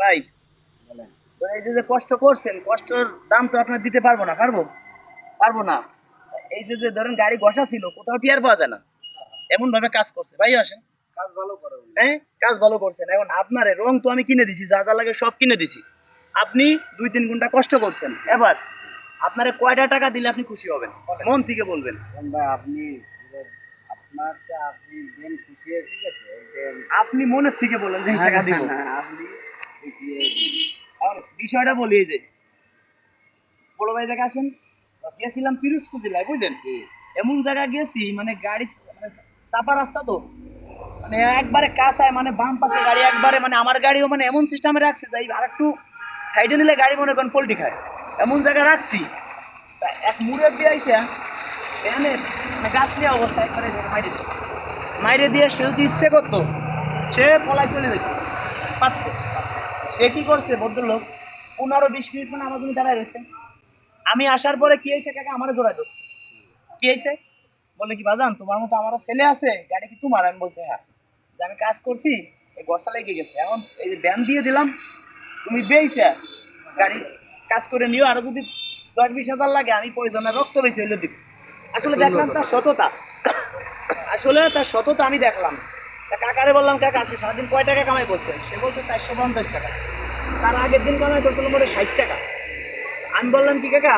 ভাই তো এই যে যে কষ্ট করছেন, কষ্টের দাম তো আপনার দিতে পারবো না, পারবো না। এই যে যে ধরেন গাড়ি ঘষা ছিল, কোথাও টিয়ার পাওয়া যায় না, এমন ভাবে কাজ করছে ভাই। আসেন, কাজ ভালো করে উনি। হ্যাঁ কাজ ভালো করছেন। এখন আপনার রং তো আমি কিনে দিছি, যা যা লাগে সব কিনে দিছি। আপনি 2-3 ঘন্টা কষ্ট করছেন, এবার আপনারে কয়টা টাকা দিলে আপনি খুশি হবেন? মন থেকে বলবেন। এখন ভাই আপনি আপনারটা আপনি দেন খুশি হয়ে, ঠিক আছে দেন। আপনি মনের থেকে বলেন যে টাকা দিব। আপনি খুশি হয়ে দিন। আর বিষয়টা বলি, এই যে বড় ভাই জায়গা আসেন, গেছিলাম পিরোজপুর জেলায়, বুঝলেন? এমন জায়গা গেছি মানে গাড়ি মানে চাপা রাস্তা তো, মানে একবারে কাঁচায়, মানে বাম পাশে গাড়ি একবারে, মানে আমার গাড়িও মানে এমন সিস্টেমে রাখছে যাই আর একটু সাইডে নিলে গাড়ি মনে করেন পোল্টি খায়, এমন জায়গা রাখছি। তা এক মুড়ের দিয়ে আইসা এখানে মানে গাছ নিয়ে অবস্থা একবারে মাইরে দিচ্ছে। মাইরে দিয়ে সে যদি ইচ্ছে করতো সে পলায় চলে যেত, পারতো। সে কি করছে ভদ্রলোক, 15-20 মিনিট মানে আমার জন্য দাঁড়ায় রয়েছে। আমি আসার পরে কি হয়েছে কাকা, আমারও জোড়ায় ধরছে। কি হয়েছে বলে, কি বাজান তোমার মতো আমারও ছেলে আছে, গাড়ি কি তোমার? আমি বলছি হ্যাঁ। যে আমি কাজ করছি, এই গর্ষা লেগে গেছে, এখন এই যে ব্যান দিয়ে দিলাম, তুমি বেইছে গাড়ি কাজ করে নিও, আরো যদি 10-20 হাজার লাগে আমি প্রয়োজনে রক্ত বেশি হইলে দিব। আসলে দেখলাম তার সততা, আসলে তার সততা আমি দেখলাম। তা কাকারে বললাম, কাকা আজকে সারাদিন কয় টাকা কামাই করছেন? সে বলছে 450 টাকা। তার আগের দিন কামাই করছিল মোটে 60 টাকা। আমি বললাম, কি কাকা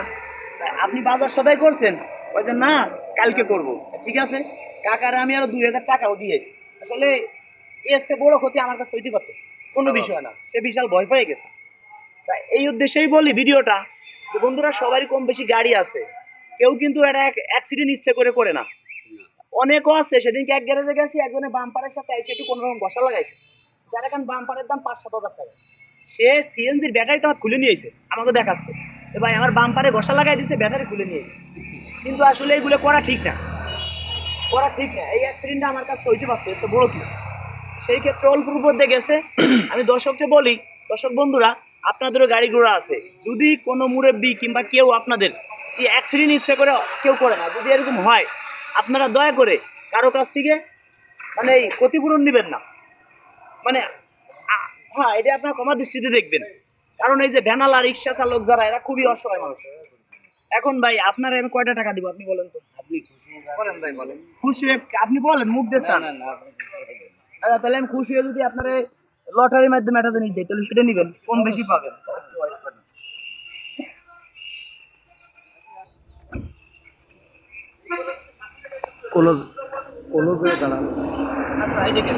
আপনি বাজার সদাই করছেন? ওই যে না, কালকে করব। ঠিক আছে, কাকারে আমি আরো 2000 টাকাও দিয়েছি। আসলে এর চেয়ে বড় ক্ষতি আমার কাছে হইতে পারতো, কোনো বিষয় না। সে বিশাল ভয় পেয়ে গেছে। তা এই উদ্দেশ্যেই বলি ভিডিওটা, যে বন্ধুরা সবারই কম বেশি গাড়ি আছে, কেউ কিন্তু এটা অ্যাক্সিডেন্ট ইচ্ছে করে করে না। অনেকও আছে, সেদিনকে এক গ্যারেজে গেছি, একজনের বাম্পারের সাথে এসে একটু কোনোরকম ঘষা লাগাইছে, যার এখন বাম্পারের দাম 5-7 হাজার টাকা। সে সিএনজির ব্যাটারি তো খুলে নিয়েছে, আমাকে দেখাচ্ছে যে ভাই আমার বাম্পারে ঘষা লাগাই দিছে, ব্যাটারি খুলে নিয়েছে। কিন্তু আসলে এগুলো করা ঠিক না, করা ঠিক না। এই অ্যাক্সিডেন্টটা আমার কাছে হইতে পারতো, এসে বড় কিছু। সেই ক্ষেত্রে অল্পর উপর দিয়ে গেছে। আমি দর্শককে বলি, দর্শক বন্ধুরা আপনাদেরও গাড়ি ঘোড়া আছে, যদি কোনো মুরব্বী কিংবা কেউ আপনাদের এই অ্যাক্সিডেন্ট ইচ্ছে করে কেউ করে না, যদি এরকম হয় আপনারা দয়া করে কারো কাছ থেকে মানে এই ক্ষতিপূরণ নেবেন না। মানে হ্যাঁ, এটা আপনার ক্ষমা দৃষ্টিতে দেখবেন, কারণ এই যে ভ্যানালা রিক্সা চালক যারা, এরা খুবই অসহায় মানুষ। এখন ভাই আপনার আমি কয়টা টাকা দিব আপনি বলেন তো? আপনি খুশি হয়ে বলেন ভাই বলেন। খুশি হয়ে আপনি বলেন, মুখ দিয়ে না চান। না না আপনি খুশি হয়ে বলেন। আচ্ছা, তাহলে আমি খুশি হয়ে যদি আপনার লটারির মাধ্যমে একটা জিনিস দিই, তাহলে সেটা নিবেন, কম বেশি পাবেন। কলজ কলজ হয়ে দাঁড়ান। আচ্ছা, এই দেখেন,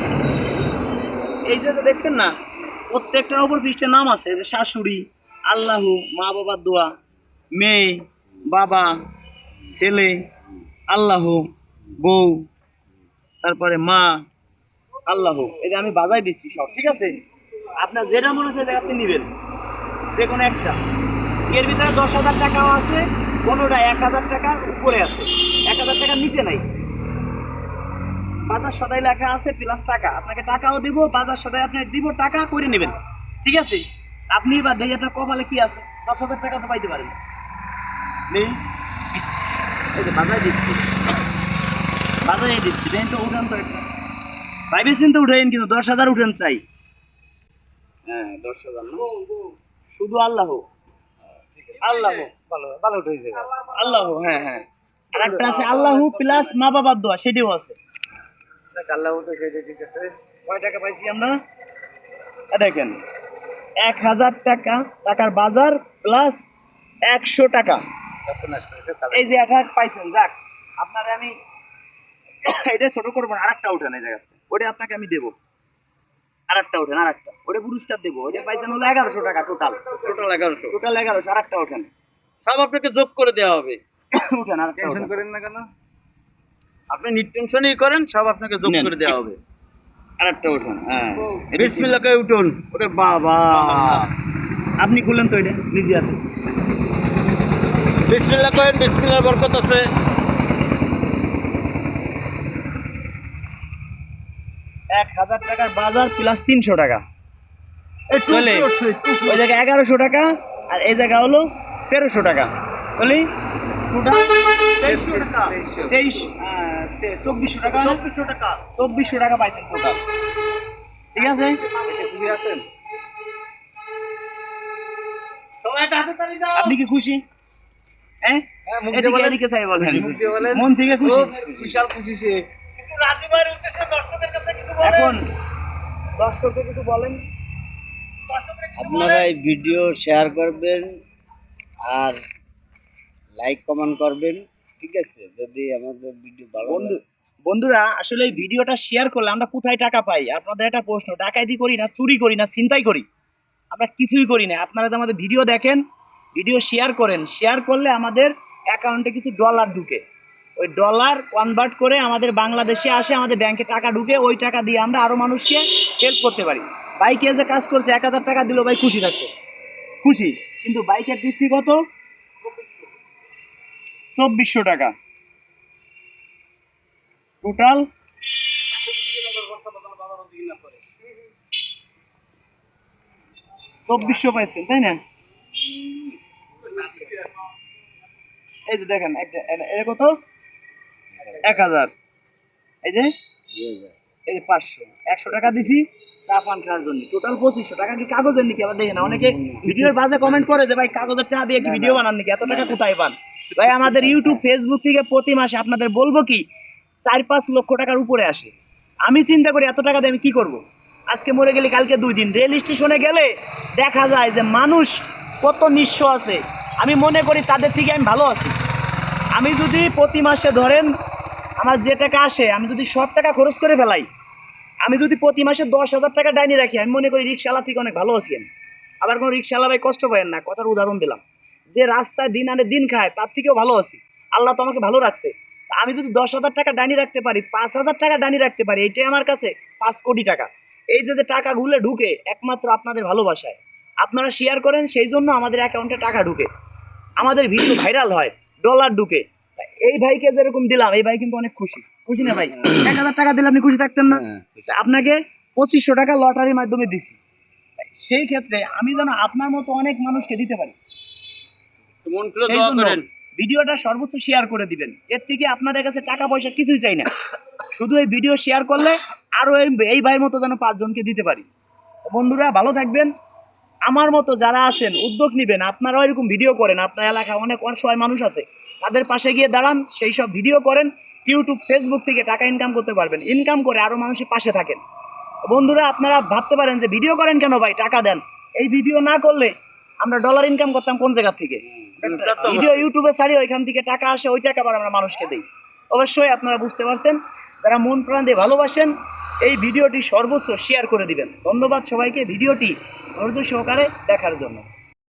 এই যে দেখছেন না, প্রত্যেকটার উপর পৃষ্ঠে নাম আছে, যে শাশুড়ি, আল্লাহ, মা বাবার দোয়া, মেয়ে, বাবা, ছেলে, আল্লাহ, বউ, তারপরে মা, আল্লাহ। এই যে আমি বাজাই দিচ্ছি সব, ঠিক আছে? আপনার যেটা মনে হচ্ছে জায়গাতে নিবেন, যে কোনো একটা। এর ভিতরে 10,000 টাকাও আছে, কোনোটা 1,000 টাকার উপরে আছে, 1,000 টাকার নিচে নাই। বাজার সদাই লেখা আছে প্লাস টাকা, আপনাকে টাকাও দিব, বাজার সদাই আপনি দিব, টাকা করে নেবেন, ঠিক আছে? আপনি বা দেখি আপনার কপালে কি আছে, 10,000 টাকা তো পাইতে পারেন। নেই, এই যে বাজার দিচ্ছি, বাজারে দিচ্ছি, দেন তো উঠান তো একটা, ভাইবেছেন তো উঠেন, কিন্তু 10,000 উঠেন চাই। হ্যাঁ 10,000 না, শুধু আল্লাহ, আল্লাহ, ভালো ভালো উঠেছে। আল্লাহ, হ্যাঁ হ্যাঁ। আর একটা আছে আল্লাহ প্লাস মা বাবার দোয়া, সেটিও আছে। কাল্লা উঠেছে, এটা ঠিক আছে। কয় টাকা পাইছি আমরা? দেখেন, 1,000 টাকা, টাকার বাজার প্লাস 100 টাকা। সর্বনাশ করেছে এই যে একটা পাইছেন, যাক আপনারে আমি এটা ছোট করবো না, আরেকটা উঠেন এই জায়গাতে, ওটা আপনাকে আমি দেবো। আরেকটা উঠেন, আরেকটা, ওটা পুরস্কার দেবো। ওটা পাইছেন হলো 1100 টাকা টোটাল, টোটাল 1100। টোটাল 1100। আরেকটা উঠেন, সব আপনাকে যোগ করে দেওয়া হবে। উঠেন আরেকটা টেনশন উঠেন। করেন না কেন, আপনি নিটেনশনই করেন, সব আপনাকে যোগ নেন। করে দেওয়া হবে। আরেকটা উঠেন, হ্যাঁ। বিসমিল্লাহ কয়ে উঠুন। ওরে বাবা, আপনি খুললেন তো এটা নিজে হাতে। বিসমিল্লাহ করেন, বিসমিল্লাহর বরকত আছে। 1,000 টাকার বাজার প্লাস 300 টাকা, এই চলে ওই জায়গায় 1100 টাকা, আর এই জায়গা হলো 1300 টাকা, বলি টোটাল 2300 টাকা, 2400 টাকা, 2400 টাকা পাইছেন টোটাল, ঠিক আছে? খুশি আছেন? আপনি কি খুশি? হ্যাঁ, হ্যাঁ, মুখ এদিকে দিয়ে বলেন। এদিকে চাই বলেন, মুখ দিয়ে বলেন। মন থেকে খুশি। বিশাল খুশি সে। এখন দর্শককে কিছু বলেন। আপনারা এই ভিডিও শেয়ার করবেন আর লাইক কমেন্ট করবেন, ঠিক আছে? যদি আমাদের ভিডিও ভালো বন্ধু লাগে। বন্ধুরা আসলে এই ভিডিওটা শেয়ার করলে আমরা কোথায় টাকা পাই? আপনাদের একটা প্রশ্ন, ডাকাতি করি না, চুরি করি না, ছিনতাই করি? আমরা কিছুই করি না। আপনারা তো আমাদের ভিডিও দেখেন, ভিডিও শেয়ার করেন, শেয়ার করলে আমাদের অ্যাকাউন্টে কিছু ডলার ঢুকে, ওই ডলার কনভার্ট করে আমাদের বাংলাদেশে আসে, আমাদের ব্যাংকে টাকা ঢুকে, ওই টাকা দিয়ে আমরা আরো মানুষকে হেল্প করতে পারি। বাইকে যে কাজ করছে 1,000 টাকা দিল, ভাই খুশি থাকতো, খুশি। কিন্তু বাইকের দিচ্ছি কত? 2400 টাকা টোটাল। 2400 পাইছেন তাই না? এই যে দেখেন, এই কত? 1000, এই যে 500, 100 টাকা দিছি চা পান খাওয়ার জন্য, টোটাল 2500 টাকা। কি কাগজের নাকি? আবার দেখেন অনেকে ভিডিওর বাজে কমেন্ট করে যে ভাই কাগজের টাকা দিয়ে কি ভিডিও বানান নাকি, এত টাকা কোথায় পান? ভাই আমাদের ইউটিউব ফেসবুক থেকে প্রতি মাসে আপনাদের বলবো কি 4-5 লক্ষ টাকার উপরে আসে। আমি চিন্তা করি এত টাকা দিয়ে আমি কি করব? আজকে মরে গেলে কালকে 2 দিন, রেল স্টেশনে গেলে দেখা যায় যে মানুষ কত নিঃস্ব আছে। আমি মনে করি তাদের থেকে আমি ভালো আছি। আমি যদি প্রতি মাসে ধরেন আমার যে টাকা আসে, আমি যদি সব টাকা খরচ করে ফেলাই, আমি যদি প্রতি মাসে 10,000 টাকা ডাইনি রাখি, আমি মনে করি রিক্সাওয়ালা থেকে অনেক ভালো আছি আমি। আবার কোনো রিক্সাওয়ালা ভাই কষ্ট পাবেন না, কথার উদাহরণ দিলাম, যে রাস্তায় দিন আনে দিন খায় তার থেকেও ভালো আছি। আল্লাহ তো আমাকে ভালো রাখছে। তা আমি যদি 10,000 টাকা ডাইনি রাখতে পারি, 5,000 টাকা ডাইনি রাখতে পারি, এইটাই আমার কাছে 5 কোটি টাকা। এই যে যে টাকাগুলো ঢুকে একমাত্র আপনাদের ভালোবাসায়, আপনারা শেয়ার করেন, সেই জন্য আমাদের অ্যাকাউন্টে টাকা ঢুকে, আমাদের ভিডিও ভাইরাল হয়, ডলার ঢুকে। এই ভাইকে যেরকম দিলাম, এই ভাই কিন্তু অনেক খুশি, খুশি না ভাই? 1,000 টাকা দিলে আপনি খুশি থাকতেন না? তা আপনাকে 2500 টাকা লটারির মাধ্যমে দিছি। সেই ক্ষেত্রে আমি যেন আপনার মতো অনেক মানুষকে দিতে পারি, মন খুলে সেই দোয়া জন্য করেন। ভিডিওটা সর্বোচ্চ শেয়ার করে দিবেন। এর থেকে আপনাদের কাছে টাকা পয়সা কিছুই চাই না, শুধু এই ভিডিও শেয়ার করলে আরো এই ভাইয়ের মতো যেন 5 জনকে দিতে পারি। বন্ধুরা ভালো থাকবেন। আমার মতো যারা আছেন উদ্যোগ নেবেন, আপনারাও এরকম ভিডিও করেন, আপনার এলাকায় অনেক অসহায় মানুষ আছে, তাদের পাশে গিয়ে দাঁড়ান, সেই সব ভিডিও করেন, ইউটিউব ফেসবুক থেকে টাকা ইনকাম করতে পারবেন, ইনকাম করে আরো মানুষের পাশে থাকেন। বন্ধুরা আপনারা ভাবতে পারেন যে ভিডিও করেন কেন ভাই, টাকা দেন। এই ভিডিও না করলে আমরা ডলার ইনকাম করতাম কোন জায়গা থেকে? ভিডিও ইউটিউবে ছাড়ি, ওইখান থেকে টাকা আসে, ওই টাকা আবার আমরা মানুষকে দিই। অবশ্যই আপনারা বুঝতে পারছেন, যারা মন প্রাণ দিয়ে ভালোবাসেন এই ভিডিওটি সর্বোচ্চ শেয়ার করে দিবেন। ধন্যবাদ সবাইকে ভিডিওটি ধৈর্য সহকারে দেখার জন্য।